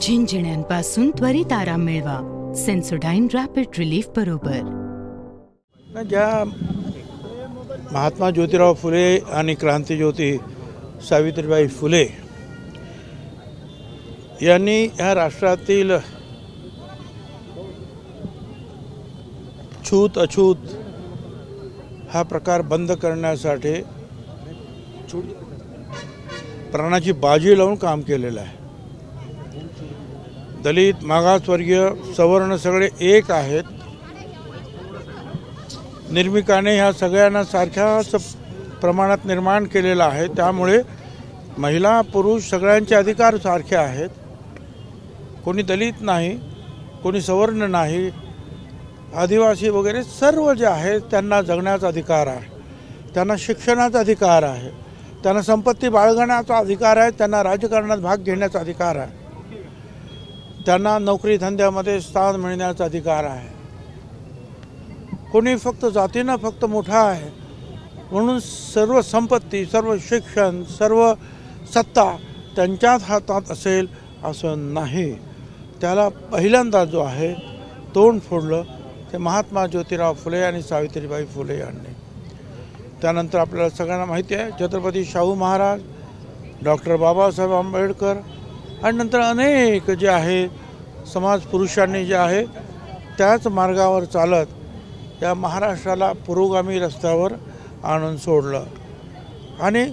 झिंझिण्यांपासून त्वरित आराम मिळवा सेन्सोडाइन रॅपिड रिलीफ बरोबर। ज्या महात्मा ज्योतिराव फुले आणि क्रांतिज्योती सावित्रीबाई फुले यांनी ह्या राष्ट्रातील छूत अछूत हा प्रकार बंद करण्यासाठी प्राणाची बाजी लावून काम केलेलं आहे। दलित, मागासवर्गीय, सवर्ण सगळे एक आहेत। निर्मिकाने ह्या सगळ्यांना सारख्याच प्रमाणात निर्माण केलेलं आहे। त्यामुळे महिला पुरुष सगळ्यांचे अधिकार सारखे आहेत। कोणी दलित नाही, कोणी सवर्ण नाही, आदिवासी वगैरे सर्व जे आहेत त्यांना जगण्याचा अधिकार आहे, त्यांना शिक्षणाचा अधिकार आहे, त्यांना संपत्ती बाळगण्याचा अधिकार आहे, त्यांना राजकारणात भाग घेण्याचा अधिकार आहे, त्यांना नोकरी धंद्यामध्ये स्थान मिळण्याचा अधिकार आहे। कोणी फक्त जातीनं फक्त मोठा आहे म्हणून सर्व संपत्ती, सर्व शिक्षण, सर्व सत्ता त्यांच्याच हातात असेल असं नाही। त्याला पहिल्यांदा जो आहे तोंड फोडलं ते महात्मा ज्योतिराव फुले आणि सावित्रीबाई फुले यांनी। त्यानंतर आपल्याला सगळ्यांना माहिती आहे छत्रपती शाहू महाराज, डॉक्टर बाबासाहेब आंबेडकर आणि नंतर अनेक जे आहे समाज पुरुषांनी जे आहे त्याच मार्गावर चालत या महाराष्ट्राला पुरोगामी रस्त्यावर आणून सोडलं। आणि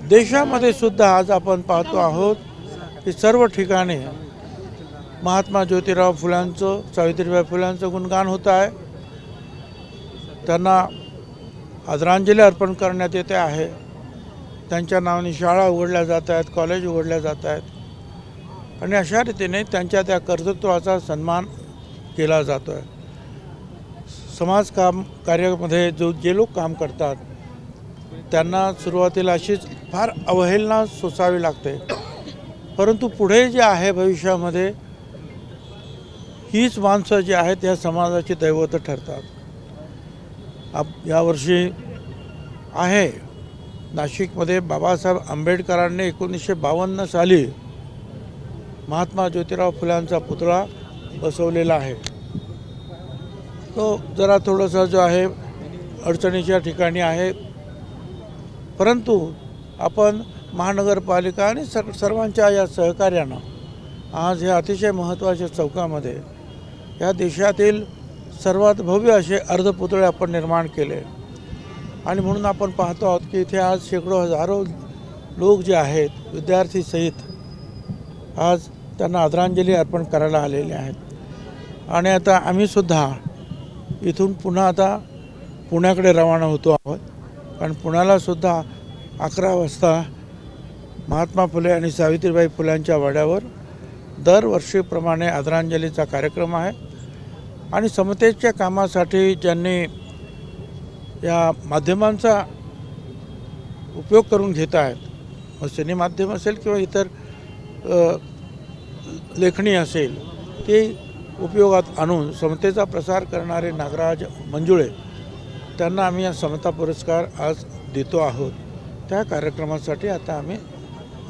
देशामध्ये सुद्धा आज आपण पाहतो आहोत की सर्व ठिकाणी महात्मा ज्योतिराव फुल्यांचं, सावित्रीबाई फुल्यांचं गुणगान होत आहे। त्यांना आदरांजली अर्पण करण्यात येते आहे। त्यांच्या नावाने शाळा उघडल्या जात आहेत, कॉलेज उघडल्या जात आहेत आणि अशा रीतीने त्यांच्या त्या कर्तृत्वाचा सन्मान केला जातो आहे। समाज कार्यामध्ये जे लोक काम करतात त्यांना सुरुवातीला अशीच फार अवहेलना सोसावी लागते, परंतु पुढे जे आहे भविष्यामध्ये हीच माणसं जी आहेत या समाजाची दैवत ठरतात। यावर्षी आहे नाशिकमध्ये बाबासाहेब आंबेडकरांनी 1952 साली महात्मा ज्योतिराव फुल्यांचा पुतळा बसवलेला आहे। तो जरा थोडासा जो आहे अडचणीच्या ठिकाणी आहे, परंतु आपण महानगरपालिका आणि सर्वांच्या या सहकार्यानं आज हे अतिशय महत्त्वाच्या चौकामध्ये या देशातील सर्वात भव्य असे अर्धपुतळे आपण निर्माण केले आणि म्हणून आपण पाहतो आहोत की इथे आज शेकडो हजारो लोक जे आहेत विद्यार्थी सहित आज त्यांना आदरांजली अर्पण करायला आलेले आहेत। आणि आता आम्ही सुद्धा इथून पुन्हा आता पुण्याकडे रवाना होतो आहोत, कारण पुण्याला सुद्धा 11 वाजता महात्मा फुले आणि सावित्रीबाई फुल्यांच्या वाड्यावर दरवर्षीप्रमाणे आदरांजलीचा कार्यक्रम आहे। आणि समतेच्या कामासाठी ज्यांनी या माध्यमांचा उपयोग करून घेत आहेत, मग सिने माध्यम असेल किंवा इतर लेखणी असेल, ते उपयोगात आणून समतेचा प्रसार करणारे नागराज मंजुळे त्यांना आम्ही हा समता पुरस्कार आज देतो आहोत। त्या कार्यक्रमासाठी आता आम्ही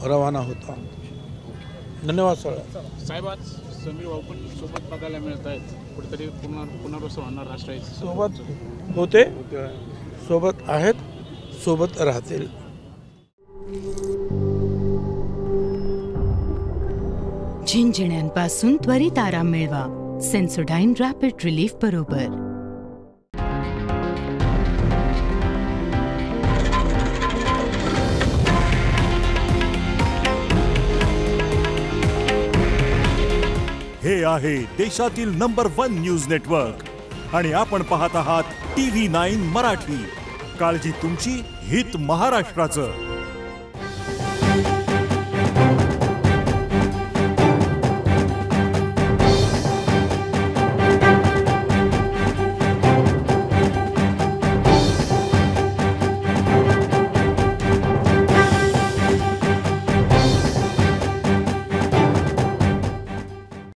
रवाना होतो आहोत। धन्यवाद साहेब। आज समीर भाऊ पण सोबत बघायला मिळत आहेत, कुठेतरी पुनर्वसन होणार राष्ट्राचे सोबत होते, सोबत आहेत, सोबत राहतील। झिंझिण्यांपासून त्वरित आराम मिळवा सेन्सोडाइन रॅपिड रिलीफ बरोबर। हे आहे देशातील नंबर 1 न्यूज नेटवर्क आणि आपण पाहत आहात TV9 मराठी। काळजी तुमची, हित महाराष्ट्राचं।